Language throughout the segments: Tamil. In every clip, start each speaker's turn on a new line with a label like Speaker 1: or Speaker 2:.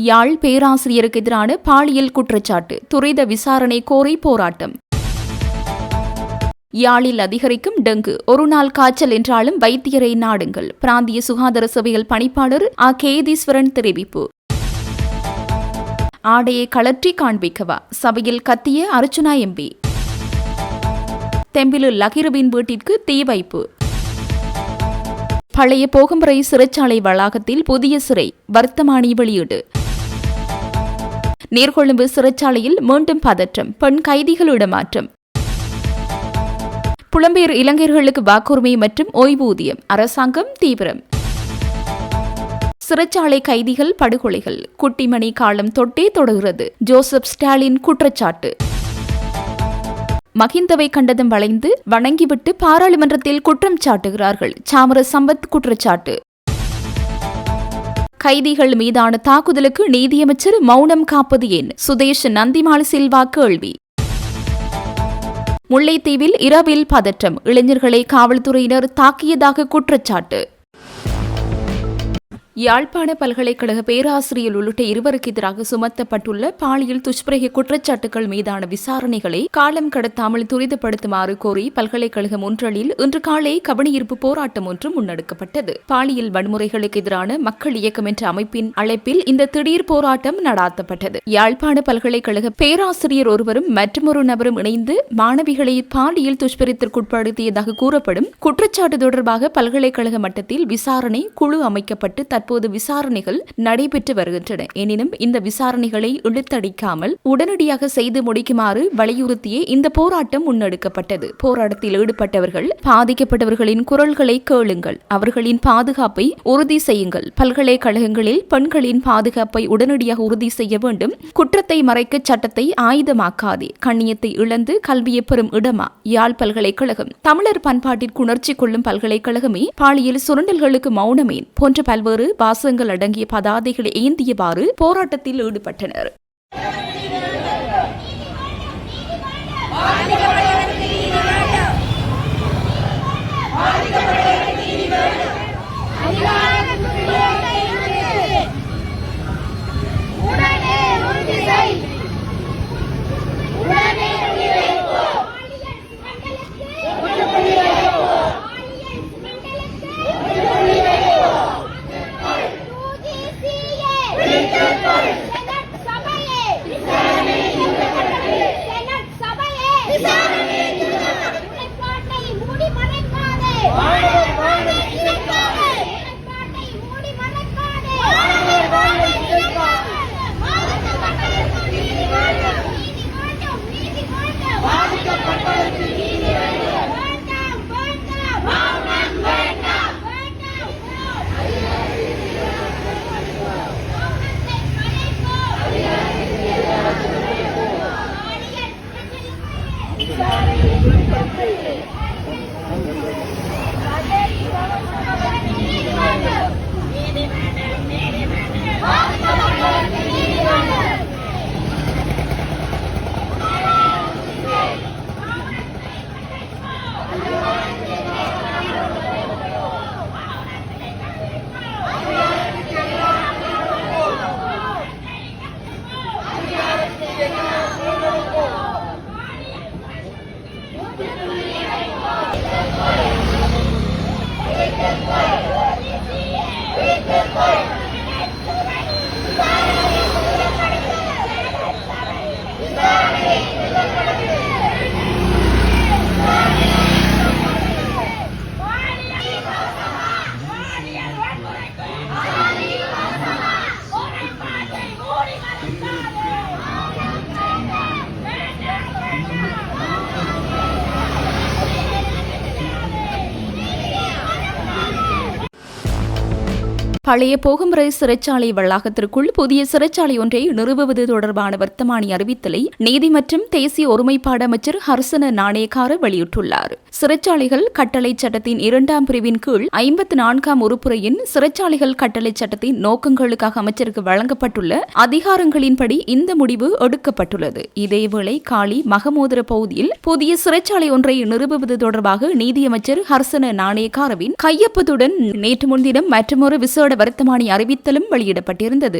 Speaker 1: யாழ் பேராசிரியருக்கு எதிரான பாலியல் குற்றச்சாட்டு, துரித விசாரணை கோரி போராட்டம். யாழில் அதிகரிக்கும் டெங்கு, ஒருநாள் காய்ச்சல் என்றாலும் வைத்தியரை நாடுங்கள். பிராந்திய சுகாதார சபைகள் பணிப்பாளர் கேதீஸ்வரன் தெரிவிப்பு. ஆடையை கலற்றி காண்பிக்கவா, சபையில் கத்திய அர்ச்சுனா எம்பி. தெம்பிலு லகிருவின் வீட்டிற்கு தீ வைப்பு. பழைய போகம்பரை சிறைச்சாலை வளாகத்தில் புதிய சிறை, வர்த்தமானி வெளியீடு. நீர்கொழும்பு சிறைச்சாலையில் மீண்டும் பதற்றம், பெண் கைதிகள் இடமாற்றம். புலம்பெயர் இளைஞர்களுக்கு வாக்குரிமை மற்றும் ஓய்வூதியம், அரசாங்கம் தீவிரம். சிறைச்சாலை கைதிகள் படுகொலைகள், குட்டிமணி காலம் தொட்டே தொடர்கிறது, ஜோசப் ஸ்டாலின் குற்றச்சாட்டு. மஹிந்தவை கண்டதும் வளைந்து வணங்கிவிட்டு பாராளுமன்றத்தில் குற்றம் சாட்டுகிறார்கள், சாமர சம்பத் குற்றச்சாட்டு. கைதிகள் மீதான தாக்குதலுக்கு நீதியமைச்சர் மௌனம் காப்பது ஏன், சுதேஷ் நந்திமால் சில்வா கேள்வி. முல்லைத்தீவில் இரவில் பதற்றம், இளைஞர்களை காவல்துறையினர் தாக்கியதாக குற்றச்சாட்டு. யாழ்ப்பாண பல்கலைக்கழக பேராசிரியர் உள்ளிட்ட இருவருக்கு எதிராக சுமத்தப்பட்டுள்ள பாலியல் துஷ்பிரயோக குற்றச்சாட்டுகள் மீதான விசாரணைகளை காலம் கடத்தாமல் துரிதப்படுத்துமாறு கோரி பல்கலைக்கழகம் ஒன்றலில் இன்று காலை கவனஈர்ப்பு போராட்டம் ஒன்று முன்னெடுக்கப்பட்டது. பாலியல் வன்முறைகளுக்கு எதிரான மக்கள் இயக்கம் என்ற அமைப்பின் அழைப்பில் இந்த திடீர் போராட்டம் நடாத்தப்பட்டது. யாழ்ப்பாண பல்கலைக்கழக பேராசிரியர் ஒருவரும் மற்றொரு நபரும் இணைந்து மாணவிகளை பாலியல் துஷ்பிரயத்திற்குட்படுத்தியதாக கூறப்படும் குற்றச்சாட்டு தொடர்பாக பல்கலைக்கழக மட்டத்தில் விசாரணை குழு அமைக்கப்பட்டு தற்போது விசாரணைகள் நடைபெற்று வருகின்றன. எனினும் இந்த விசாரணைகளை இழுத்தடிக்காமல் உடனடியாக செய்து முடிக்குமாறு வலியுறுத்தியே இந்த போராட்டம் முன்னெடுக்கப்பட்டது. போராட்டத்தில் ஈடுபட்டவர்கள், பாதிக்கப்பட்டவர்களின் குரல்களை கேளுங்கள், அவர்களின் பாதுகாப்பை உறுதி செய்யுங்கள், பல்கலைக்கழகங்களில் பெண்களின் பாதுகாப்பை உடனடியாக உறுதி செய்ய வேண்டும், குற்றத்தை மறைக்க சட்டத்தை ஆயுதமாக்காதே, கண்ணியத்தை இழந்து கல்வியை பெறும் இடமா யாழ் பல்கலைக்கழகம், தமிழர் பண்பாட்டிற்கு உணர்ச்சி கொள்ளும் பல்கலைக்கழகமே, பாலியல் சுரண்டல்களுக்கு மௌனமேன் போன்ற பல்வேறு வாசகங்கள் அடங்கிய பதாதைகளை ஏந்தியவாறு போராட்டத்தில் ஈடுபட்டனர். பழைய போகம்பரை சிறைச்சாலை வளாகத்திற்குள் புதிய சிறைச்சாலை ஒன்றை நிறுவுவது தொடர்பான வர்த்தமானி அறிவித்தலை நீதி மற்றும் தேசிய ஒருமைப்பாடு அமைச்சர் ஹர்சன நாணயக்கார வெளியிட்டுள்ளார். சிறைச்சாலைகள் கட்டளை சட்டத்தின் 2ஆம் பிரிவின் கீழ் 54ஆம் உறுப்புரையின் சிறைச்சாலைகள் கட்டளை சட்டத்தின் நோக்கங்களுக்காக அமைச்சருக்கு வழங்கப்பட்டுள்ள அதிகாரங்களின்படி இந்த முடிவு எடுக்கப்பட்டுள்ளது. இதேவேளை காலி மகமோதர பகுதியில் புதிய சிறைச்சாலை ஒன்றை நிறுவுவது தொடர்பாக நீதியமைச்சர் ஹர்சன நாணயக்காரவின் கையொப்பத்துடன் நேற்று முன்தினம் மற்றொரு விசேட வர்த்தமானி அறிவித்தலும் வெளியிடப்பட்டிருந்தது.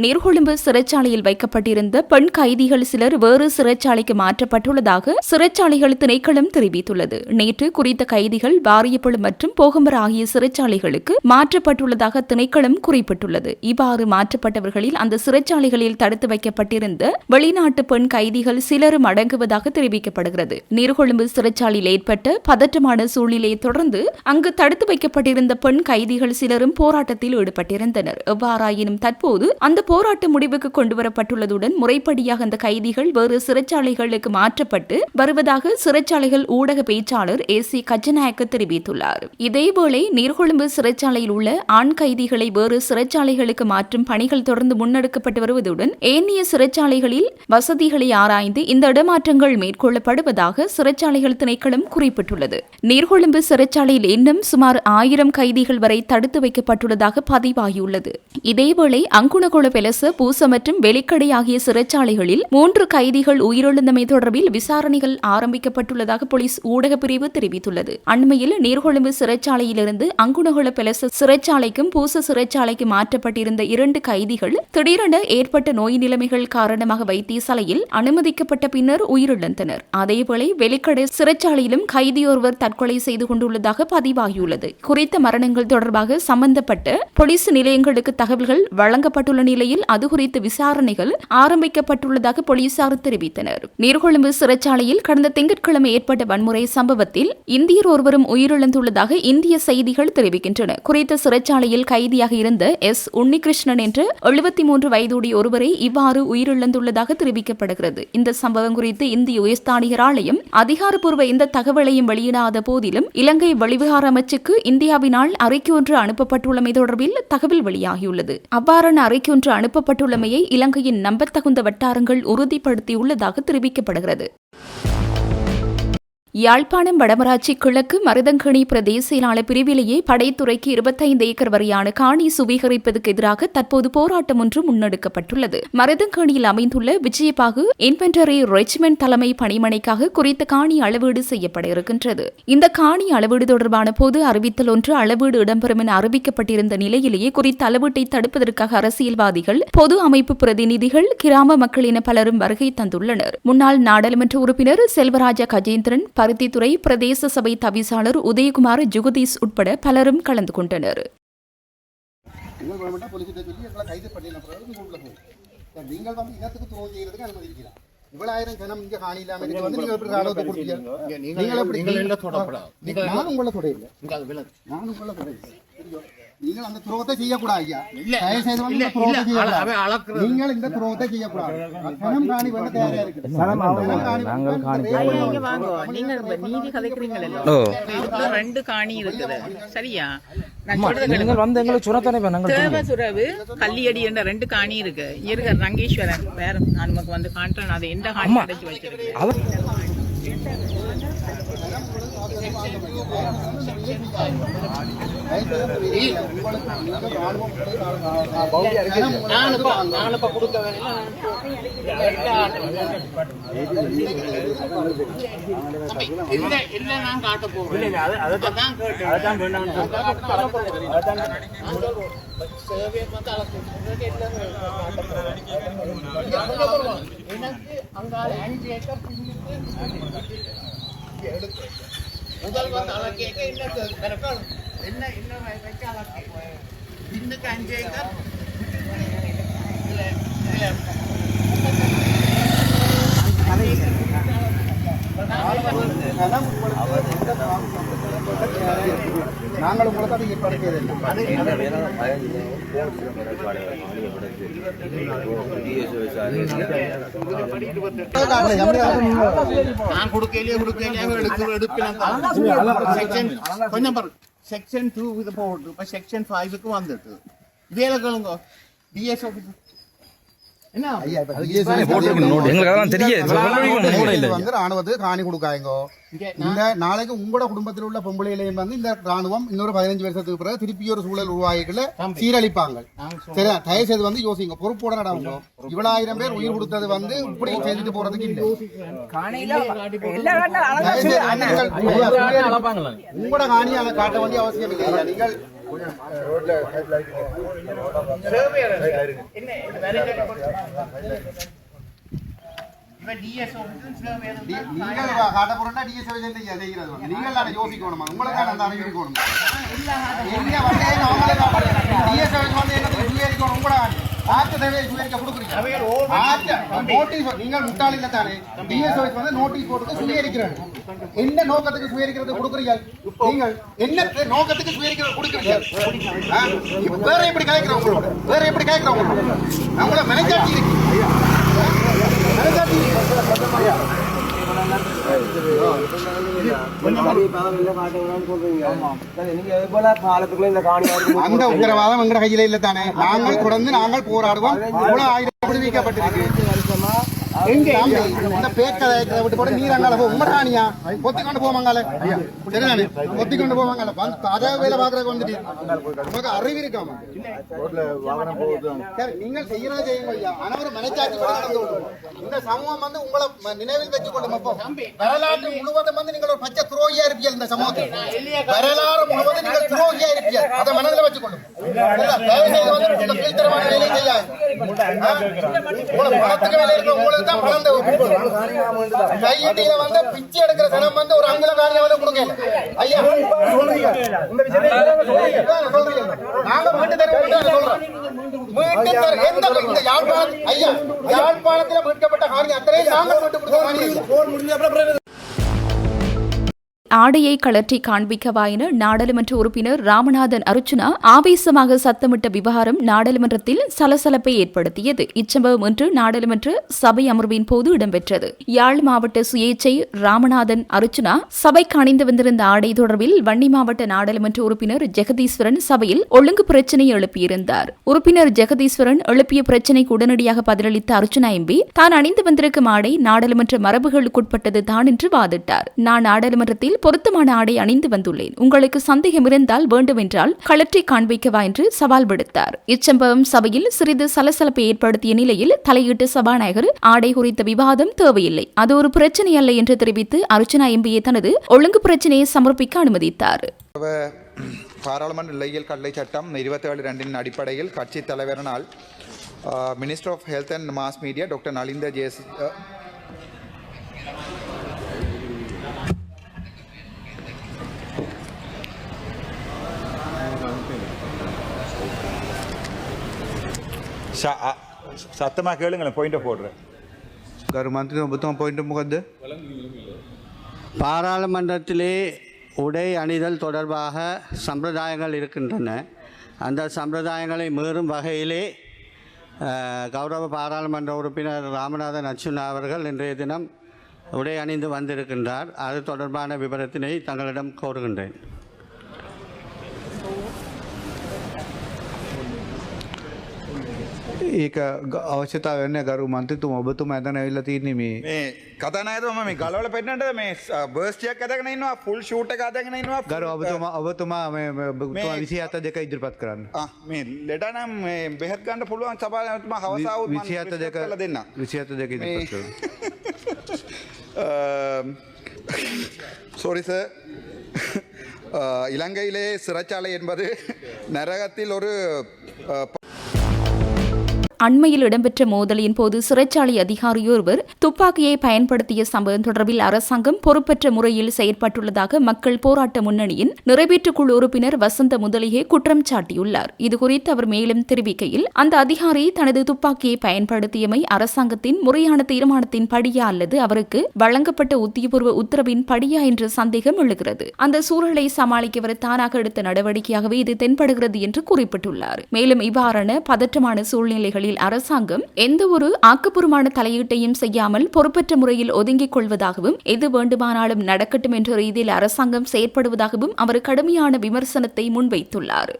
Speaker 1: நீர்கொழும்பு சிறைச்சாலையில் வைக்கப்பட்டிருந்த பெண் கைதிகள் சிலர் வேறு சிறைச்சாலைக்கு மாற்றப்பட்டுள்ளதாக சிறைச்சாலைகள் திணைக்களம் தெரிவித்துள்ளது. நேற்று குறித்த கைதிகள் வாரியப்பளு மற்றும் போகம்பர் ஆகிய சிறைச்சாலைகளுக்கு மாற்றப்பட்டுள்ளதாக திணைக்களம் குறிப்பிட்டுள்ளது. இவ்வாறு மாற்றப்பட்டவர்களில் அந்த சிறைச்சாலைகளில் தடுத்து வைக்கப்பட்டிருந்த வெளிநாட்டு பெண் கைதிகள் சிலரும் அடங்குவதாக தெரிவிக்கப்படுகிறது. நீர்கொழும்பு சிறைச்சாலையில் ஏற்பட்ட பதற்றமான சூழ்நிலையை தொடர்ந்து அங்கு தடுத்து வைக்கப்பட்டிருந்த பெண் கைதிகள் சிலரும் போராட்டத்தில் ஈடுபட்டிருந்தனர். எவ்வாறாயினும் தற்போது அந்த போராட்டம் முடிவுக்கு கொண்டுவரப்பட்டுள்ளதுடன் முறைப்படியாக அந்த கைதிகள் வேறு சிறைச்சாலைகளுக்கு மாற்றப்பட்டு வருவதாக சிறைச்சாலைகள் ஊடக பேச்சாளர் ஏசி கஜநாயக்க தெரிவித்துள்ளார். இதேவேளை நீர்கொழும்பு சிறைச்சாலையில் உள்ள ஆண் கைதிகளை வேறு சிறைச்சாலைகளுக்கு மாற்றும் பணிகள் தொடர்ந்து முன்னெடுக்கப்பட்டு வருவதுடன் ஏனைய சிறைச்சாலைகளில் வசதிகளை ஆராய்ந்து இந்த இடமாற்றங்கள் மேற்கொள்ளப்படுவதாக சிறைச்சாலைகள் திணைக்களம் குறிப்பிட்டுள்ளது. நீர்கொழும்பு சிறைச்சாலையில் இன்னும் சுமார் 1000 கைதிகள் வரை தடுத்து வைக்கப்பட்டுள்ளதாக பதிவாகியுள்ளது. இதேவேளை அங்குணகொள பெலச, பூச மற்றும் வெலிக்கடை ஆகிய சிறைச்சாலைகளில் 3 கைதிகள் உயிரிழந்தமை தொடர்பில் விசாரணைகள் ஆரம்பிக்கப்பட்டுள்ளதாக போலீஸ் ஊடக பிரிவு தெரிவித்துள்ளது. அண்மையில் நீர்கொழும்பு சிறைச்சாலையிலிருந்து அங்குணகொள பெலச சிறைச்சாலைக்கும் பூச சிறைச்சாலைக்கு மாற்றப்பட்டிருந்த 2 கைதிகள் திடீரென ஏற்பட்ட நோய் நிலைமைகள் காரணமாக வைத்தியசாலையில் அனுமதிக்கப்பட்ட பின்னர் உயிரிழந்தனர். அதேவேளை வெலிக்கடை சிறைச்சாலையிலும் கைதியொருவர் தற்கொலை செய்து கொண்டுள்ளதாக பதிவாகியுள்ளது. குறித்த மரணங்கள் தொடர்பாக சம்பந்தப்பட்ட போலீஸ் நிலையங்களுக்கு தகவல்கள் வழங்கப்பட்டுள்ள நிலையில் அது குறித்த விசாரணைகள் ஆரம்பிக்கப்பட்டுள்ளதாக போலீசார் தெரிவித்தனர். நீர்கொழும்பு சிறைச்சாலையில் கடந்த திங்கட்கிழமை ஏற்பட்ட வன்முறை சம்பவத்தில் இந்தியர் ஒருவரும் உயிரிழந்துள்ளதாக இந்திய செய்திகள் தெரிவிக்கின்றன. குறித்த சிறைச்சாலையில் கைதியாக இருந்த எஸ் உன்னிகிருஷ்ணன் என்ற 73 வயதுடைய ஒருவரை இவ்வாறு உயிரிழந்துள்ளதாக தெரிவிக்கப்படுகிறது. இந்த சம்பவம் குறித்து இந்திய உயர்ஸ்தானிகர் ஆலயம் அதிகாரப்பூர்வ இந்த தகவலையும் வெளியிடாத போதிலும் இலங்கை வெளிவிவகார அமைச்சுக்கு இந்தியாவினால் அறிக்கை ஒன்று அனுப்பப்பட்டுள்ளமை தொடர்பில் தகவல் வெளியாகியுள்ளது. அவ்வாறான அறிக்கை ஒன்று அனுப்பப்பட்டுள்ளமையை இலங்கையின் நம்பத்தகுந்த வட்டாரங்கள் உறுதிப்படுத்தியுள்ளதாக தெரிவிக்கப்படுகிறது. யாழ்ப்பாணம் வடமராட்சி கிழக்கு மருதங்கணி பிரதேச செயலாளர் பிரிவிலேயே படைத்துறைக்கு 25 ஏக்கர் வரையான காணி சுவீகரிப்பதற்கு எதிராக தற்போது போராட்டம் ஒன்று முன்னெடுக்கப்பட்டுள்ளது. மருதங்கணியில் அமைந்துள்ள விஜயபாகு இன்வென்டரி ரெஜிமெண்ட் தலைமை பணிமனைக்காக குறித்த காணி அளவீடு செய்யப்பட இருக்கின்றது. இந்த காணி அளவீடு தொடர்பான பொது அறிவித்தல் ஒன்று அளவீடு இடம்பெறும் என அறிவிக்கப்பட்டிருந்த நிலையிலேயே குறித்த அளவீட்டை தடுப்பதற்காக அரசியல்வாதிகள், பொது அமைப்பு பிரதிநிதிகள், கிராம மக்கள் என பலரும் வருகை தந்துள்ளனர். முன்னாள் நாடாளுமன்ற உறுப்பினர் செல்வராஜா கஜேந்திரன், பருத்தித்துறை பிரதேச சபை தவிசாளர் உதயகுமார், ஜுகதீஷ் உட்பட பலரும் கலந்து கொண்டனர்.
Speaker 2: நீங்கள் அந்த துரோகத்தை செய்யக்கூடாது ஐயா. நீங்கள் இந்த துரோகத்தை செய்யக்கூடாது.
Speaker 3: நீதி கதைக்கிறீங்களோ? 2 காணி இருக்குது. சரியா? தேவசுரவு கல்லியடி என்ற 2 காணி இருக்கு. இருக்க ரங்கேஸ்வரன் வேற நான் நமக்கு வந்து காட்டுறேன். அது எந்த காணி கிடைச்சி வச்சிருக்கேன். முதல் வந்து அளக்கேக்க என்ன வைக்க அளக்கு இன்னுக்கு 5 ஏக்கர்
Speaker 2: நாங்கள் உங்களுக்கு அதை ஏற்பாடு செய்யவில்லை.
Speaker 3: நான் கொடுக்கலையே செக்ஷன் 2 இது போட்டு இப்ப செக்ஷன் 5க்கு வந்துட்டு இதே கேளுங்க டிஎஸ் ஆபீஸ்
Speaker 2: காணி கொடுக்காங்க. இந்த நாளைக்கு உங்களோட குடும்பத்தில் உள்ள பொம்பளையிலையும் வந்து இந்த ராணுவம் இன்னொரு 15 வருஷத்துக்கு பிறகு திருப்பி ஒரு சூழல் உருவாகிக்கல சீரழிப்பாங்க. சரியா? தயவு செய்து வந்து யோசிங்க, பொறுப்போட நடவுங்க. இவ்வளவு 1000 பேர் உயிர் கொடுத்தது வந்து இப்படி செய்துட்டு போறதுக்கு இல்லை. உங்களோட காணியை காட்ட வேண்டிய அவசியம் இல்லை. நீங்கள் நீங்கள் காட்ட போறா டிஎஸ் செய்கிறது நீங்கள் அதை யோசிக்கணுமா உங்களுக்கு அந்த அறிவு இருக்கணும் எங்க வந்து டிஎஸ் வந்து என்ன சுயரிக்கணும் உங்களோட ஆற்ற தேவையை சுயரிக்க கொடுக்குறீங்க நோட்டீஸ் நீங்கள் முட்டாள் இல்லை தானே டிஎஸ் வந்து நோட்டீஸ் போட்டு சுயரிக்கிறாங்க என்ன நோக்கத்துக்கு சுயரிக்கிறது கொடுக்குறீங்க நீங்கள் என்ன நோக்கத்துக்கு சுயரிக்கிறது கொடுக்குறீங்க வேற எப்படி கேட்கிறோம் உங்களோட வேற எப்படி கேட்கிறோம் உங்களோட மனச்சாட்சி இருக்கு அந்த உத்தரவாதம் எங்க கையில இல்ல தானே நாங்கள் தொடர்ந்து நாங்கள் போராடுவோம் இவ்வளவு ஆயிரம் விடுவிக்கப்பட்டிருக்கு இந்த பேக்கதை விட்டு போட்டு நீரங்கால போ உம்மராணியா கொத்தி கொண்டு போவாங்கல்ல சரிதானே கொத்தி கொண்டு போவாங்கல்ல அதை வேலை பாக்குறதுக்கு வந்துட்டு உங்களுக்கு அறிவு இருக்காமா நீங்கள் செய்யறதை செய்யுங்க ஐயா அனைவரும் மனச்சாட்சி இந்த சமூகம் வந்து உங்களை நினைவில் வச்சு கொண்டு வரலாற்று முழுவதும் வந்து நீங்கள் ஒரு பச்சை துரோகியா இருப்பீங்க இந்த சமூகத்தில் வரலாறு முழுவதும் நீங்கள் துரோகியா இருப்பீங்க அதை மனதில் வச்சுக்கொள்ளும் கீழ்த்தரமான வேலை செய்யாது பணத்துக்கு வேலை இருக்க உங்களுக்கு தான் பணம் கையீட்டியில வந்து பிச்சை எடுக்கிற சனம் வந்து ஒரு அங்குல காரியாவது கொடுக்கல ஐயா நாங்க மீட்டு தருவோம் சொல்றோம் மீட்டு தர இந்த யாழ்ப்பாணம் ஐயா யாழ்ப்பாணத்தில் மீட்கப்பட்ட காரியம் அத்தனை நாங்கள் மீட்டு கொடுத்த
Speaker 1: ஆடையை கழற்றி காண்பிக்கவாயின நாடாளுமன்ற உறுப்பினர் ராமநாதன் அர்ச்சுனா ஆவேசமாக சத்தமிட்ட விவகாரம் நாடாளுமன்றத்தில் சலசலப்பை ஏற்படுத்தியது. இச்சம்பவம் இன்று நாடாளுமன்ற சபை அமர்வின் போது இடம்பெற்றது. யாழ் மாவட்ட சுயேச்சை ராமநாதன் அர்ச்சுனா சபைக்கு அணிந்து வந்திருந்த ஆடை தொடர்பில் வன்னி மாவட்ட நாடாளுமன்ற உறுப்பினர் ஜெகதீஸ்வரன் சபையில் ஒழுங்கு பிரச்சினை எழுப்பியிருந்தார். உறுப்பினர் ஜெகதீஸ்வரன் எழுப்பிய பிரச்சினைக்கு உடனடியாக பதிலளித்த அர்ச்சுனா எம்பி தான் அணிந்து வந்திருக்கும் ஆடை நாடாளுமன்ற மரபுகளுக்குட்பட்டது தான் என்று வாதிட்டார். நான் நாடாளுமன்றத்தில் பொருத்தமான ஆடை அணிந்து வந்துள்ளேன். உங்களுக்கு சந்தேகம் இருந்தால் வேண்டுமென்றால் கழற்றி காண்பிக்கவா என்று சவால் விடுத்தார். இச்சம்பவம் சபையில் சிறிது சலசலப்பை ஏற்படுத்திய நிலையில் தலையிட்டு சபாநாயகர் ஆடை குறித்த விவாதம் தேவையில்லை, அது ஒரு பிரச்சனை அல்ல என்று தெரிவித்து அர்ச்சுனா எம்பியை தனது ஒழுங்கு பிரச்சனையை சமர்ப்பிக்க அனுமதித்தார்.
Speaker 4: பாராளுமன்ற நிலையில் கட்டளை சட்டம் 27(2) அடிப்படையில் கட்சி தலைவரினால் minister of health and mass media doctor Nalinda சத்தமாக கேளுங்களேன், பாயிண்ட் போடுறேன்.
Speaker 5: ගරු මන්ත්‍රී ඔබතුමා පොයින්ට් මොකද්ද? பாராளுமன்றத்திலே உடை அணிதல் தொடர்பாக சம்பிரதாயங்கள் இருக்கின்றன. அந்த சம்பிரதாயங்களை மீறும் வகையிலே கௌரவ பாராளுமன்ற உறுப்பினர் ராமநாதன் அர்ச்சுனா அவர்கள் இன்றைய தினம் உடை அணிந்து வந்திருக்கின்றார். அது தொடர்பான விவரத்தினை தங்களிடம் கோருகின்றேன். ඒක අවශ්‍යතාව වෙන්නේ ගරු මන්ත්‍රීතුමා ඔබතුමා එතන ඇවිල්ලා තින්නේ මේ
Speaker 4: කතානායකතුමා මේ ගලවල පෙන්නන්නද මේ බර්ස්ට් එකක් අදගෙන ඉන්නවා, ෆුල් ෂූට් එකක් අදගෙන ඉන්නවා.
Speaker 5: ගරු ඔබතුමා මේ ඔබතුමා 27 ඉදිරිපත් කරන්න.
Speaker 4: මේ ලෙඩ නම් මේ බෙහෙත් ගන්න පුළුවන් සභානායකතුමා හවස ආවොත් මම 27 දෙන්න. 27 ඉදිරිපත් කරන්න. sorry sir. இலங்கையிலே சிறைச்சாலை என்பது நரகத்தில் ஒரு
Speaker 1: அண்மையில் இடம்பெற்ற மோதலின் போது சிறைச்சாலை அதிகாரியொருவர் துப்பாக்கியை பயன்படுத்திய சம்பவம் தொடர்பில் அரசாங்கம் பொறுப்பற்ற முறையில் செயற்பட்டுள்ளதாக மக்கள் போராட்ட முன்னணியின் நிறைவேற்றுக்குழு உறுப்பினர் வசந்த முதலியே குற்றம் சாட்டியுள்ளார். இதுகுறித்து அவர் மேலும் தெரிவிக்கையில், அந்த அதிகாரி தனது துப்பாக்கியை பயன்படுத்தியமை அரசாங்கத்தின் முறையான தீர்மானத்தின் படியா அல்லது அவருக்கு வழங்கப்பட்ட உத்தியபூர்வ உத்தரவின் படியா என்ற சந்தேகம் எழுகிறது. அந்த சூழலை சமாளிக்க அவர் தானாக எடுத்த நடவடிக்கையாகவே இது தென்படுகிறது என்று குறிப்பிட்டுள்ளார். மேலும் இவ்வாறான பதற்றமான சூழ்நிலைகளில் அரசாங்கம் எந்த ஒரு ஆக்கப்பூர்வமான தலையீட்டையும் செய்யாமல் பொறுப்பற்ற முறையில் ஒதுங்கிக் கொள்வதாகவும் எது வேண்டுமானாலும் நடக்கட்டும் என்ற ரீதியில் அரசாங்கம் செயற்படுவதாகவும் அவர் கடுமையான விமர்சனத்தை முன்வைத்துள்ளார்.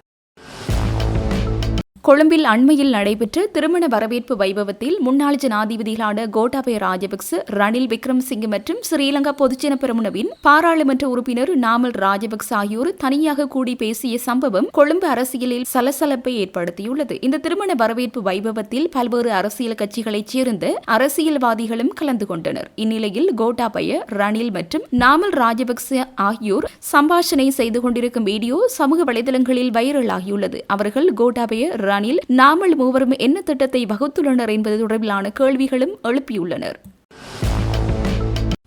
Speaker 1: கொழும்பில் அண்மையில் நடைபெற்ற திருமண வரவேற்பு வைபவத்தில் முன்னாள் ஜனாதிபதிகளான கோட்டாபய ராஜபக்ச, ரணில் விக்ரமசிங்கே மற்றும் ஸ்ரீலங்கா பொதுஜன பெரமுனவின் பாராளுமன்ற உறுப்பினர் நாமல் ராஜபக்ச ஆகியோர் தனியாக கூடி பேசிய சம்பவம் கொழும்பு அரசியலில் சலசலப்பை ஏற்படுத்தியுள்ளது. இந்த திருமண வரவேற்பு வைபவத்தில் பல்வேறு அரசியல் கட்சிகளைச் சேர்ந்த அரசியல்வாதிகளும் கலந்து கொண்டனர். இந்நிலையில் கோட்டாபய, ரணில் மற்றும் நாமல் ராஜபக்ச ஆகியோர் சம்பாஷணை செய்து கொண்டிருக்கும் வீடியோ சமூக வலைதளங்களில் வைரலாகியுள்ளது. அவர்கள் கோட்டாபய, ரணில், நாமல் மூவரும் என்ன திட்டத்தை வகுத்துள்ளனர் என்பது தொடர்பிலான கேள்விகளும் எழுப்பியுள்ளனர்.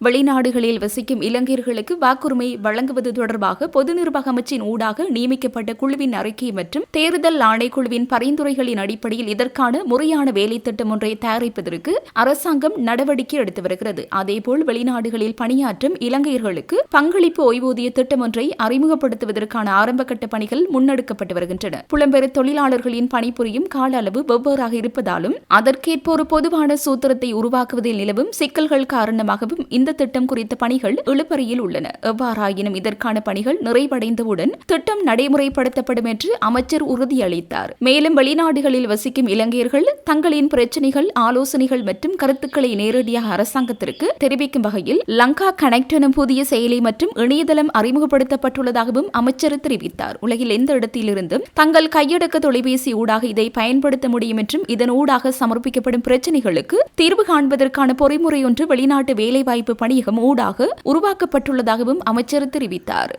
Speaker 1: வெளிநாடுகளில் வசிக்கும் இலங்கையர்களுக்கு வாக்குரிமை வழங்குவது தொடர்பாக பொது நிர்வாக அமைச்சின் ஊடாக நியமிக்கப்பட்ட குழுவின் அறிக்கை மற்றும் தேர்தல் ஆணைக்குழுவின் பரிந்துரைகளின் அடிப்படையில் இதற்கான முறையான வேலை திட்டம் ஒன்றை தயாரிப்பதற்கு அரசாங்கம் நடவடிக்கை எடுத்து வருகிறது. அதேபோல் வெளிநாடுகளில் பணியாற்றும் இலங்கையர்களுக்கு பங்களிப்பு ஓய்வூதிய திட்டம் ஒன்றை அறிமுகப்படுத்துவதற்கான ஆரம்பகட்ட பணிகள் முன்னெடுக்கப்பட்டு வருகின்றன. புலம்பெயர் தொழிலாளர்களின் பணிபுரியும் கால அளவு வெவ்வேறாக இருப்பதாலும் அதற்கேற்ப ஒரு பொதுவான சூத்திரத்தை உருவாக்குவதில் நிலவும் சிக்கல்கள் காரணமாகவும் இந்த திட்டம் குறித்த பணிகள் இழுபறியில் உள்ளன. எவ்வாறாயினும் இதற்கான பணிகள் நிறைவடைந்தவுடன் திட்டம் நடைமுறைப்படுத்தப்படும் என்று அமைச்சர் உறுதியளித்தார். மேலும் வெளிநாடுகளில் வசிக்கும் இலங்கையர்கள் தங்களின் பிரச்சினைகள், ஆலோசனைகள் மற்றும் கருத்துக்களை நேரடியாக அரசாங்கத்திற்கு தெரிவிக்கும் வகையில் லங்கா கனெக்ட் எனும் புதிய செயலி மற்றும் இணையதளம் அறிமுகப்படுத்தப்பட்டுள்ளதாகவும் அமைச்சர் தெரிவித்தார். உலகில் எந்த இடத்திலிருந்தும் தங்கள் கையடக்க தொலைபேசி ஊடாக இதை பயன்படுத்த முடியும் என்றும் இதன் ஊடாக சமர்ப்பிக்கப்படும் பிரச்சினைகளுக்கு தீர்வு காண்பதற்கான பொறிமுறை ஒன்று வெளிநாட்டு வேலைவாய்ப்பு பணியகம் ஊடாக உருவாக்கப்பட்டுள்ளதாகவும் அமைச்சர் தெரிவித்தார்.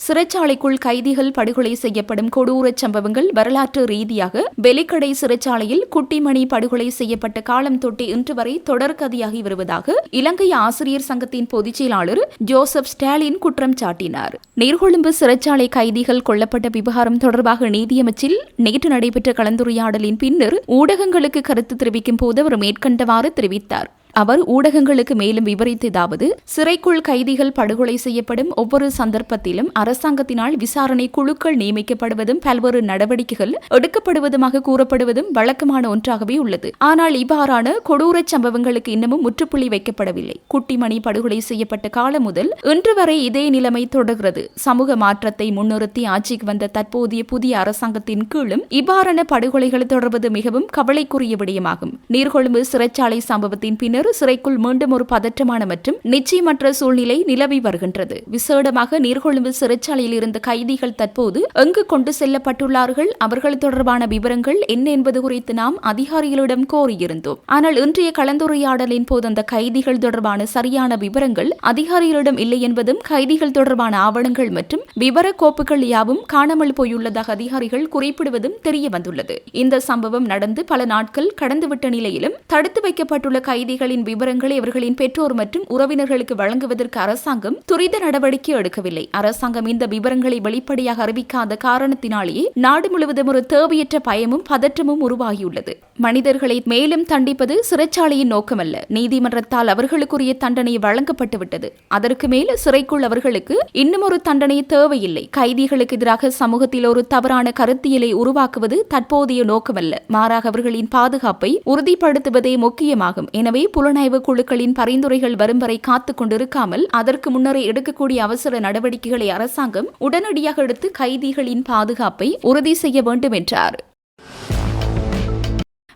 Speaker 1: சிறைச்சாலைக்குள் கைதிகள் படுகொலை செய்யப்படும் கொடூரச் சம்பவங்கள் வரலாற்று ரீதியாக வெலிக்கடை சிறைச்சாலையில் குட்டிமணி படுகொலை செய்யப்பட்ட காலம் தொட்டு இன்று வரை தொடர்கதையாகி வருவதாக இலங்கை ஆசிரியர் சங்கத்தின் பொதுச் செயலாளர் ஜோசப் ஸ்டாலின் குற்றம் சாட்டினார். நீர்கொழும்பு சிறைச்சாலை கைதிகள் கொல்லப்பட்ட விவகாரம் தொடர்பாக நீதியமைச்சில் நேற்று நடைபெற்ற கலந்துரையாடலின் பின்னர் ஊடகங்களுக்கு கருத்து தெரிவிக்கும் போது அவர் மேற்கண்டவாறு தெரிவித்தார். அவர் ஊடகங்களுக்கு மேலும் விவரித்ததாவது, சிறைக்குள் கைதிகள் படுகொலை செய்யப்படும் ஒவ்வொரு சந்தர்ப்பத்திலும் அரசாங்கத்தினால் விசாரணை குழுக்கள் நியமிக்கப்படுவதும் பல்வேறு நடவடிக்கைகள் எடுக்கப்படுவதுமாக கூறப்படுவதும் வழக்கமான ஒன்றாகவே உள்ளது. ஆனால் இவ்வாறான கொடூரச் சம்பவங்களுக்கு இன்னமும் முற்றுப்புள்ளி வைக்கப்படவில்லை. குட்டிமணி படுகொலை செய்யப்பட்ட காலம் முதல் இன்று வரை இதே நிலைமை தொடர்கிறது. சமூக மாற்றத்தை முன்னிறுத்தி ஆட்சிக்கு வந்த தற்போதைய புதிய அரசாங்கத்தின் கீழும் இவ்வாறான படுகொலைகள் தொடர்வது மிகவும் கவலைக்குரிய விடயமாகும். நீர்கொழும்பு சிறைச்சாலை சம்பவத்தின் பின்னர் சிறைக்குள் மீண்டும் ஒரு பதற்றமான மற்றும் நிச்சயமற்ற சூழ்நிலை நிலவி வருகின்றது. விசேடமாக நீர்கொழும்பு சிறைச்சாலையில் இருந்த கைதிகள் தற்போது எங்கு கொண்டு செல்லப்பட்டுள்ளார்கள், அவர்கள் தொடர்பான விவரங்கள் என்ன என்பது குறித்து நாம் அதிகாரிகளிடம் கோரியிருந்தோம். ஆனால் இன்றைய கலந்துரையாடலின் போது அந்த கைதிகள் தொடர்பான சரியான விவரங்கள் அதிகாரிகளிடம் இல்லை என்பதும், கைதிகள் தொடர்பான ஆவணங்கள் மற்றும் விவர கோப்புகள் யாவும் காணாமல் போயுள்ளதாக அதிகாரிகள் குறிப்பிடுவதும் தெரிய வந்துள்ளது. இந்த சம்பவம் நடந்து பல நாட்கள் கடந்துவிட்ட நிலையிலும் தடுத்து வைக்கப்பட்டுள்ள கைதிகளின் விவரங்களை அவர்களின் பெற்றோர் மற்றும் உறவினர்களுக்கு வழங்குவதற்கு அரசாங்கம் துரித நடவடிக்கை எடுக்கவில்லை. அரசாங்கம் இந்த விவரங்களை வெளிப்படையாக அறிவிக்காத காரணத்தினாலேயே நாடு முழுவதும் ஒரு தேவையற்ற பயமும் பதற்றமும் உருவாகியுள்ளது. மனிதர்களை மேலும் தண்டிப்பது சிறைச்சாலையின் நோக்கமல்ல. நீதிமன்றத்தால் அவர்களுக்குரிய தண்டனை வழங்கப்பட்டுவிட்டது. அதற்கு மேல் சிறைக்குள் அவர்களுக்கு இன்னும் ஒரு தண்டனை தேவையில்லை. கைதிகளுக்கு எதிராக சமூகத்தில் ஒரு தவறான கருத்தியலை உருவாக்குவது தற்போதைய நோக்கமல்ல. மாறாக அவர்களின் பாதுகாப்பை உறுதிப்படுத்துவதே முக்கியமாகும். எனவே புலனாய்வு குழுக்களின் பரிந்துரைகள் வரும் வரை காத்துக் கொண்டிருக்காமல் அதற்கு முன்னரே எடுக்கக்கூடிய அவசர நடவடிக்கைகளை அரசாங்கம் உடனடியாக எடுத்து கைதிகளின் பாதுகாப்பை உறுதி செய்ய வேண்டும் என்றார்.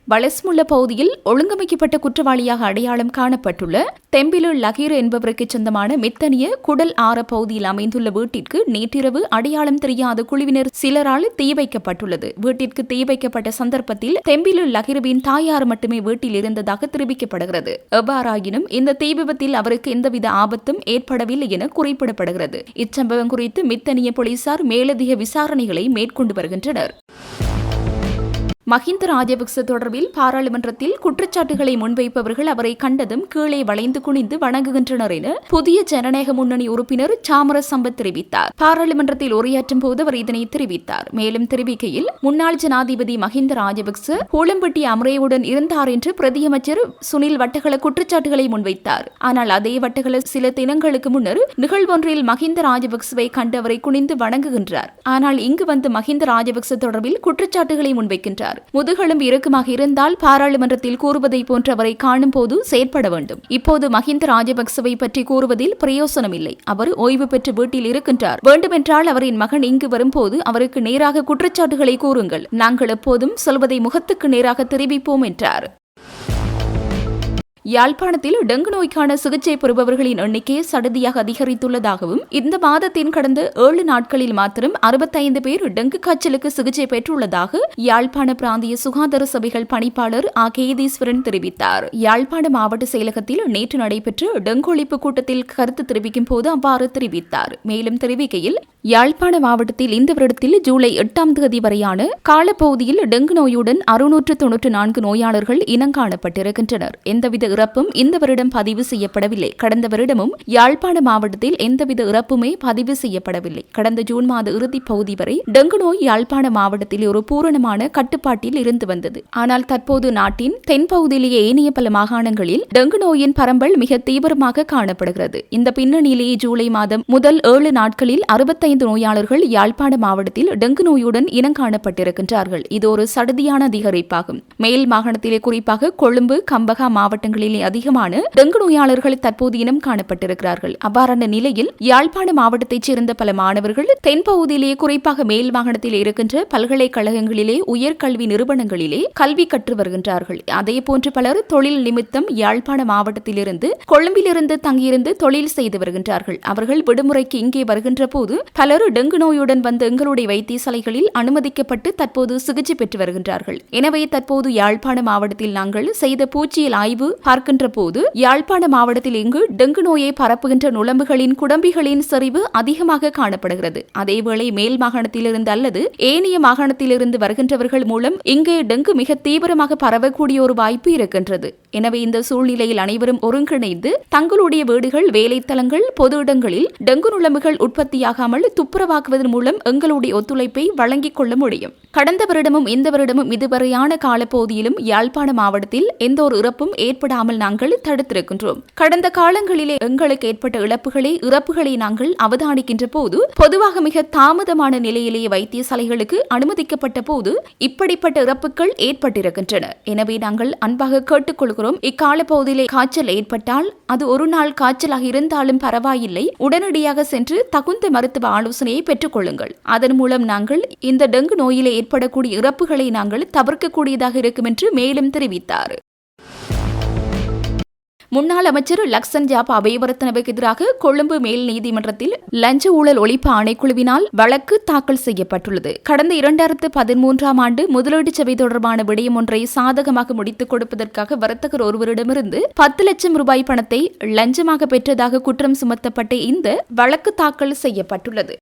Speaker 1: வலஸ்முல்ல பகுதியில் ஒழுங்கமைக்கப்பட்ட குற்றவாளியாக அடையாளம் காணப்பட்டுள்ள தெம்பிலு லகீர் என்பவருக்கு சொந்தமான மித்தனிய குடல் ஆற பகுதியில் அமைந்துள்ள வீட்டிற்கு நேற்றிரவு அடையாளம் தெரியாத குழுவினர் சிலரால் தீ வைக்கப்பட்டுள்ளது. வீட்டிற்கு தீ வைக்கப்பட்ட சந்தர்ப்பத்தில் தெம்பிலு லகீருவின் தாயார் மட்டுமே வீட்டில் இருந்ததாக தெரிவிக்கப்படுகிறது. எவ்வாறாயினும் இந்த தீ விபத்தில் அவருக்கு எந்தவித ஆபத்தும் ஏற்படவில்லை என குறிப்பிடப்படுகிறது. இச்சம்பவம் குறித்து மித்தனிய போலீசார் மேலதிக விசாரணைகளை மேற்கொண்டு வருகின்றனர். மஹிந்த ராஜபக்ச தொடர்பில் பாராளுமன்றத்தில் குற்றச்சாட்டுகளை முன்வைப்பவர்கள் அவரை கண்டதும் கீழே வளைந்து குனிந்து வணங்குகின்றனர் என புதிய ஜனநாயக முன்னணி உறுப்பினர் சாமர சம்பத் தெரிவித்தார். பாராளுமன்றத்தில் உரையாற்றும் போது அவர் இதனை தெரிவித்தார். மேலும் தெரிவிக்கையில், முன்னாள் ஜனாதிபதி மஹிந்த ராஜபக்ச ஹோலம்பட்டி அமரேவுடன் இருந்தார் என்று பிரதியமைச்சர் சுனில் வட்டகல குற்றச்சாட்டுகளை முன்வைத்தார். ஆனால் அதே வட்டகல சில தினங்களுக்கு முன்னர் நிகழ்வொன்றில் மஹிந்த ராஜபக்சவை கண்டு அவரை குனிந்து வணங்குகின்றார். ஆனால் இங்கு வந்து மஹிந்த ராஜபக்ச தொடர்பில் குற்றச்சாட்டுகளை முன்வைக்கின்றார். தெரிவித்தார். முதுகெலும்பு இறுக்கமாக இருந்தால் பாராளுமன்றத்தில் கூறுவதை போன்று அவரை காணும் போது செயற்பட வேண்டும். இப்போது மஹிந்த ராஜபக்சவை பற்றி கூறுவதில் பிரயோசனமில்லை. அவர் ஓய்வு பெற்று வீட்டில் இருக்கின்றார். வேண்டுமென்றால் அவரின் மகன் இங்கு வரும்போது அவருக்கு நேராக குற்றச்சாட்டுகளை கூறுங்கள். நாங்கள் எப்போதும் சொல்வதை முகத்துக்கு நேராக தெரிவிப்போம் என்றார். யாழ்ப்பாணத்தில் டெங்கு நோய்க்கான சிகிச்சை பெறுபவர்களின் எண்ணிக்கை சடதியாக அதிகரித்துள்ளதாகவும் இந்த மாதத்தின் கடந்த 7 நாட்களில் மாத்திரம் 65 பேர் டெங்கு காய்ச்சலுக்கு சிகிச்சை பெற்றுள்ளதாக யாழ்ப்பாண பிராந்திய சுகாதார சபைகள் பணிப்பாளர் ஆ. கேதீஸ்வரன் தெரிவித்தார். யாழ்ப்பாண மாவட்ட செயலகத்தில் நேற்று நடைபெற்ற டெங்கு ஒழிப்பு கூட்டத்தில் கருத்து தெரிவிக்கும் போது அவ்வாறு தெரிவித்தார். மேலும் தெரிவிக்கையில், யாழ்ப்பாண மாவட்டத்தில் இந்த வருடத்தில் ஜூலை 8ஆம் தேதி வரையான காலப்பகுதியில் டெங்கு நோயுடன் 694 நோயாளர்கள் இனங்காணப்பட்டிருக்கின்றனர். எந்தவித இறப்பும் இந்த வருடம் பதிவு செய்யப்படவில்லை. கடந்த வருடமும் யாழ்ப்பாண மாவட்டத்தில் எந்தவித இறப்புமே பதிவு செய்யப்படவில்லை. கடந்த ஜூன் மாத இறுதி பகுதி வரை டெங்கு நோய் யாழ்ப்பாண மாவட்டத்தில் ஒரு பூரணமான கட்டுப்பாட்டில் இருந்து வந்தது. ஆனால் தற்போது நாட்டின் தென்பகுதியிலேயே ஏனைய பல மாகாணங்களில் டெங்கு நோயின் பரம்பல் மிக தீவிரமாக காணப்படுகிறது. இந்த பின்னணியிலேயே ஜூலை மாதம் முதல் 7 நாட்களில் 65 நோயாளர்கள் யாழ்ப்பாண மாவட்டத்தில் டெங்கு நோயுடன் இனங்காணப்பட்டிருக்கின்றார்கள். இது ஒரு சடதியான அதிகரிப்பாகும். மேல் மாகாணத்திலே குறிப்பாக கொழும்பு, கம்பகா மாவட்டங்களில் அதிகமான டெங்கு நோயாளர்கள் தற்போது இனம் காணப்பட்டிருக்கிறார்கள். அவ்வாறான நிலையில் யாழ்ப்பாண மாவட்டத்தைச் சேர்ந்த பல மாணவர்கள் தென்பகுதியிலேயே குறிப்பாக மேல் மாகாணத்தில் இருக்கின்ற பல்கலைக்கழகங்களிலே உயர்கல்வி நிறுவனங்களிலே கல்வி கற்று வருகின்றார்கள். அதேபோன்று பலர் தொழில் நிமித்தம் யாழ்ப்பாண மாவட்டத்திலிருந்து கொழும்பிலிருந்து தங்கியிருந்து தொழில் செய்து வருகின்றார்கள். அவர்கள் விடுமுறைக்கு இங்கே வருகின்ற போது பலர் டெங்கு நோயுடன் வந்து எங்களுடைய வைத்தியசாலைகளில் அனுமதிக்கப்பட்டு தற்போது சிகிச்சை பெற்று வருகின்றார்கள். எனவே தற்போது யாழ்ப்பாண மாவட்டத்தில் நாங்கள் செய்த பூச்சியல் ஆய்வு பார்க்கின்ற போது யாழ்ப்பாண மாவட்டத்தில் இங்கு டெங்கு நோயை பரப்புகின்ற நுளம்புகளின் குடம்பிகளின் செறிவு அதிகமாக காணப்படுகிறது. அதேவேளை மேல் மாகாணத்திலிருந்து அல்லது ஏனைய மாகாணத்திலிருந்து வருகின்றவர்கள் மூலம் இங்கே டெங்கு மிக தீவிரமாக பரவக்கூடிய ஒரு வாய்ப்பு இருக்கின்றது. எனவே இந்த சூழ்நிலையில் அனைவரும் ஒருங்கிணைந்து தங்களுடைய வீடுகள், வேலைத்தலங்கள், பொது இடங்களில் டெங்கு நுளம்புகள் உற்பத்தியாகாமல் துப்புரவாக்குவதன் மூலம் எங்களுடைய ஒத்துழைப்பை வழங்கிக் கொள்ள முடியும். கடந்த வருடமும் இந்த வருடமும் இதுவரையான காலப்பகுதியிலும் யாழ்ப்பாண மாவட்டத்தில் எந்த ஒரு இறப்பும் ஏற்படாமல் நாங்கள் தடுத்திருக்கின்றோம். கடந்த காலங்களிலே எங்களுக்கு ஏற்பட்ட இறப்புகளை நாங்கள் அவதானிக்கின்ற போது பொதுவாக மிக தாமதமான நிலையிலேயே வைத்தியசாலைகளுக்கு அனுமதிக்கப்பட்ட போது இப்படிப்பட்ட இறப்புகள் ஏற்பட்டிருக்கின்றன. எனவே நாங்கள் அன்பாக கேட்டுக்கொள்கிறோம், இக்கால பகுதியிலே காய்ச்சல் ஏற்பட்டால் அது ஒரு நாள் காய்ச்சலாக இருந்தாலும் பரவாயில்லை, உடனடியாக சென்று தகுந்த மருத்துவ ஆலோசனையை பெற்றுக் கொள்ளுங்கள். அதன் மூலம் நாங்கள் இந்த டெங்கு நோயிலே ஏற்படக்கூடிய இறப்புகளை நாங்கள் தவிர்க்கக்கூடியதாக இருக்கும் என்று மேலும் தெரிவித்தார். முன்னாள் அமைச்சர் லக்சன் ஜாப் அபேவர்த்தனவுக்கு எதிராக கொழும்பு மேல் நீதிமன்றத்தில் லஞ்ச ஊழல் ஒழிப்பு ஆணைக்குழுவினால் வழக்கு தாக்கல் செய்யப்பட்டுள்ளது. கடந்த 2013ஆம் ஆண்டு முதலீட்டு சபை தொடர்பான விடயம் ஒன்றை சாதகமாக முடித்துக் கொடுப்பதற்காக வர்த்தகர் ஒருவரிடமிருந்து 10 லட்சம் ரூபாய் பணத்தை லஞ்சமாக பெற்றதாக குற்றம் சுமத்தப்பட்ட இந்த வழக்கு தாக்கல் செய்யப்பட்டுள்ளது.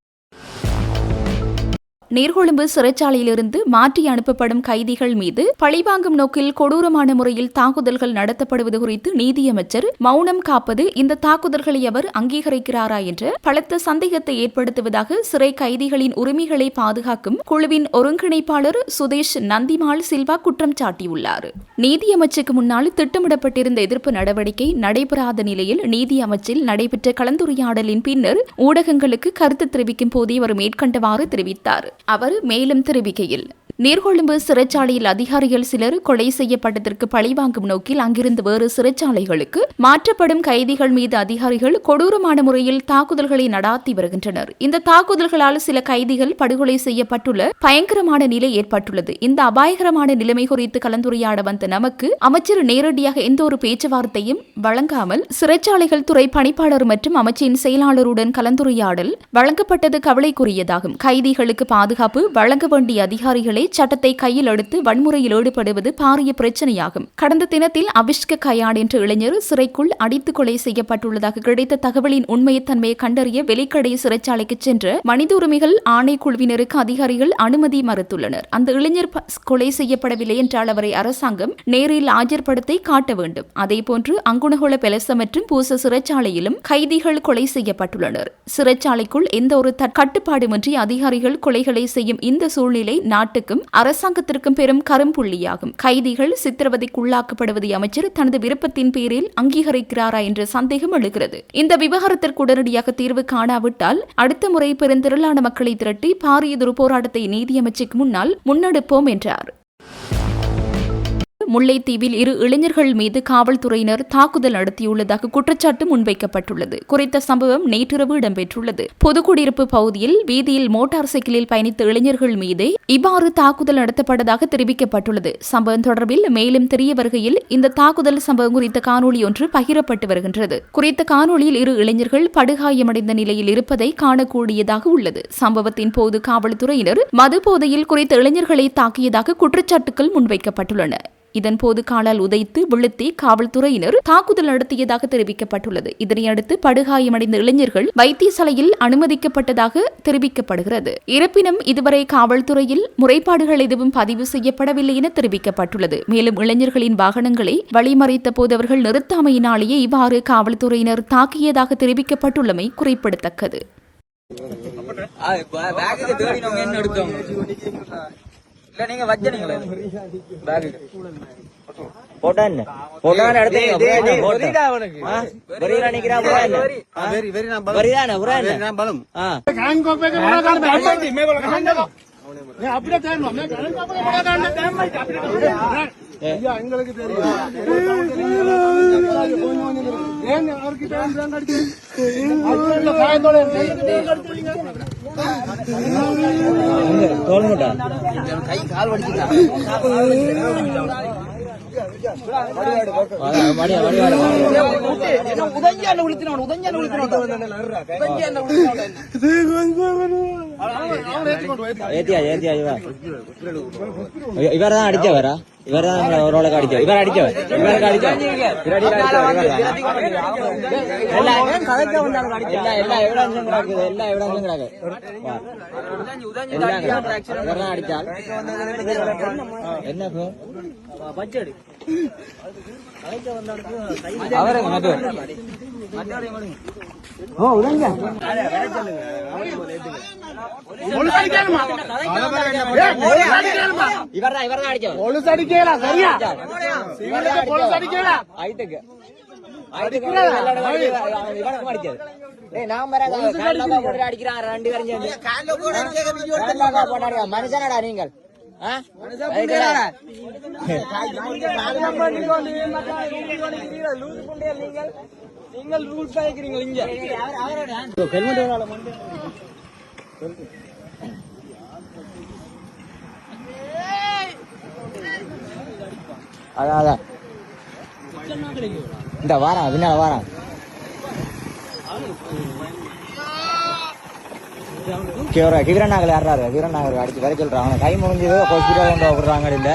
Speaker 1: நீர்கொழும்பு சிறைச்சாலையிலிருந்து மாற்றி அனுப்பப்படும் கைதிகள் மீது பழிவாங்கும் நோக்கில் கொடூரமான முறையில் தாக்குதல்கள் நடத்தப்படுவது குறித்து நீதியமைச்சர் மௌனம் காப்பது இந்த தாக்குதல்களை அவர் அங்கீகரிக்கிறாரா என்ற பலத்த சந்தேகத்தை ஏற்படுத்துவதாக சிறை கைதிகளின் உரிமைகளை பாதுகாக்கும் குழுவின் ஒருங்கிணைப்பாளர் சுதேஷ் நந்திமால் சில்வா குற்றம் சாட்டியுள்ளார். நீதியமைச்சுக்கு முன்னால் திட்டமிடப்பட்டிருந்த எதிர்ப்பு நடவடிக்கை நடைபெறாத நிலையில் நீதியமைச்சில் நடைபெற்ற கலந்துரையாடலின் பின்னர் ஊடகங்களுக்கு கருத்து தெரிவிக்கும் போதே அவர் மேற்கண்டவாறு தெரிவித்தார். அவர் மேலும் தெரிவிக்கையில், நீர்கொழும்பு சிறைச்சாலையில் அதிகாரிகள் சிலர் கொலை செய்யப்பட்டதற்கு பழிவாங்கும் நோக்கில் அங்கிருந்து வேறு சிறைச்சாலைகளுக்கு மாற்றப்படும் கைதிகள் மீது அதிகாரிகள் கொடூரமான முறையில் தாக்குதல்களை நடாத்தி வருகின்றனர். இந்த தாக்குதல்களால் சில கைதிகள் படுகொலை செய்யப்பட்டுள்ள பயங்கரமான நிலை ஏற்பட்டுள்ளது. இந்த அபாயகரமான நிலைமை குறித்து கலந்துரையாட வந்த நமக்கு அமைச்சர் நேரடியாக எந்த ஒரு பேச்சுவார்த்தையும் வழங்காமல் சிறைச்சாலைகள் துறை பணிப்பாளர் மற்றும் அமைச்சின் செயலாளருடன் கலந்துரையாடல் வழங்கப்பட்டது கவலைக்குரியதாகும். கைதிகளுக்கு பாதுகாப்பு வழங்க வேண்டிய அதிகாரிகளை சட்டத்தை கையில் எடுத்து வன்முறையில் ஈடுபடுவது பாரிய பிரச்சனையாகும். கடந்த தினத்தில் அபிஷ்க கயான் என்ற இளைஞர் சிறைக்குள் அடித்து கொலை செய்யப்பட்டுள்ளதாக கிடைத்த தகவலின் உண்மைத்தன்மையை கண்டறிய வெலிக்கடை சிறைச்சாலைக்கு சென்ற மனித உரிமைகள் ஆணைக்குழுவினருக்கு அதிகாரிகள் அனுமதி மறுத்துள்ளனர். அந்த இளைஞர் கொலை செய்யப்படவில்லை என்றால் அவரை அரசாங்கம் நேரில் ஆஜர்படுத்தி காட்ட வேண்டும். அதேபோன்று அங்குணகொள பெலச மற்றும் பூச சிறைச்சாலையிலும் கைதிகள் கொலை செய்யப்பட்டுள்ளனர். சிறைச்சாலைக்குள் எந்த ஒரு கட்டுப்பாடுமின்றி அதிகாரிகள் கொலைகளை செய்யும் இந்த சூழ்நிலை நாட்டுக்கும் அரசாங்கத்திற்கும் பெரும் கரும்புள்ளியாகும். கைதிகள் சித்திரவதைக்குள்ளாக்கப்படுவதை அமைச்சர் தனது விருப்பத்தின் பேரில் அங்கீகரிக்கிறாரா என்ற சந்தேகம் எழுகிறது. இந்த விவகாரத்திற்கு உடனடியாக தீர்வு காணாவிட்டால் அடுத்த முறை பெருந்திரளான மக்களை திரட்டி பாரியதொரு போராட்டத்தை நீதியமைச்சுக்கு முன்னால் முன்னெடுப்போம் என்றார். முல்லைத்தீவில் இரு இளைஞர்கள் மீது காவல்துறையினர் தாக்குதல் நடத்தியுள்ளதாக குற்றச்சாட்டு முன்வைக்கப்பட்டுள்ளது. குறித்த சம்பவம் நேற்றிரவு இடம்பெற்றுள்ளது. பொதுக்குடியிருப்பு பகுதியில் வீதியில் மோட்டார் சைக்கிளில் பயணித்த இளைஞர்கள் மீதே இவ்வாறு தாக்குதல் நடத்தப்பட்டதாக தெரிவிக்கப்பட்டுள்ளது. சம்பவம் தொடர்பில் மேலும் தெரிய வருகையில் இந்த தாக்குதல் சம்பவம் குறித்த காணொலி ஒன்று பகிரப்பட்டு வருகின்றது. குறித்த காணொலியில் இரு இளைஞர்கள் படுகாயமடைந்த நிலையில் இருப்பதை காணக்கூடியதாக உள்ளது. சம்பவத்தின் போது காவல்துறையினர் மது போதையில் குறித்த இளைஞர்களை தாக்கியதாக குற்றச்சாட்டுகள் முன்வைக்கப்பட்டுள்ளன. இதன்போது காலால் உதைத்து விழுத்தி காவல்துறையினர் தாக்குதல் நடத்தியதாக தெரிவிக்கப்பட்டுள்ளது. இதனையடுத்து படுகாயமடைந்த இளைஞர்கள் வைத்தியசாலையில் அனுமதிக்கப்பட்டதாக தெரிவிக்கப்படுகிறது. இருப்பினும் இதுவரை காவல்துறையில் முறைப்பாடுகள் எதுவும் பதிவு செய்யப்படவில்லை என தெரிவிக்கப்பட்டுள்ளது. மேலும் இளைஞர்களின் வாகனங்களை வழிமறைத்த போது அவர்கள் நிறுத்தாமையினாலேயே இவ்வாறு காவல்துறையினர் தாக்கியதாக தெரிவிக்கப்பட்டுள்ளமை குறிப்பிடத்தக்கது.
Speaker 6: நீங்க வச்சனீங்களே பேக் போட்டானே போட்டானே எடுத்தீங்க போரிடா அவனுக்கு வெரிடா நிக்கிறா போறானே வெரி வெரி நான் பலம் வெரிடானே புறானே நான் பலம் கான் கோப்பேக்கு போடா கான் பேட்டி மே बोला கான் मैं அப்படியே தேறணும் मैं கான் கோப்பேக்கு போடா கான் டைம் ஆயிட்டு அப்படியே ஐயா உங்களுக்கு தெரியும் ஏன் அவருக்கு டைம் அடிச்சு அதுல காயத்தோட அடிச்சீங்க தோல்முடா கை கால் வடிச்சிட்டா உதஞ்சான உளுத்தினவன் இவர்தான் அடிச்சவரா இவர்தான் ஓரளவுக்கு அடிச்சவர் இவர் அடிச்சவர் இவருக்கு அடிச்சவர் எல்லா எவிடன்ஸும் கிடக்குது எல்லா எவிடன்ஸும் கிடக்குது இவர்தான் அடிச்சால் என்ன பச்சடி அவருக்கு மனுஷனடா நீங்கள் நீங்கள் ரூல்ஸ் ஆகிக்கிறீங்க இங்க அதான் இந்த வாரம் பின்னால வாரம் கிரணாகல் யாராரு கிரணாகர் அடிச்சு வர சொல்றான் அவனை கை முடிஞ்சது ஹாஸ்பிட்டல் கொண்டு விடுறாங்க இல்ல